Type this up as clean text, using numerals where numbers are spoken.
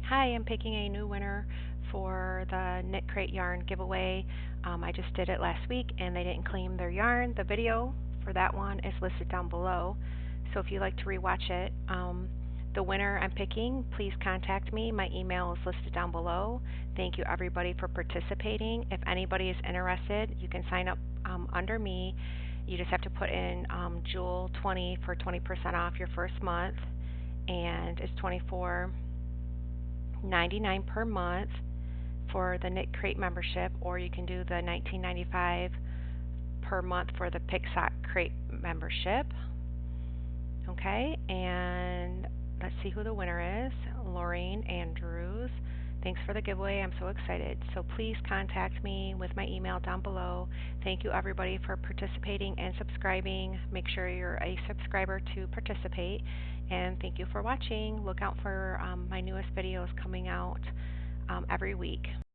Hi, I'm picking a new winner for the Knit Crate Yarn giveaway. I just did it last week and they didn't claim their yarn. The video for that one is listed down below. So if you'd like to rewatch it, the winner I'm picking, please contact me. My email is listed down below. Thank you everybody for participating. If anybody is interested, you can sign up under me. You just have to put in Jewel20 for 20% off your first month, and it's $24.99 per month for the Knit Crate membership, or you can do the $19.95 per month for the Pick Sock Crate membership. Okay, and let's see who the winner is. Lorraine Andrews. Thanks for the giveaway. I'm so excited. So please contact me with my email down below. Thank you everybody for participating and subscribing. Make sure you're a subscriber to participate. And thank you for watching. Look out for my newest videos coming out every week.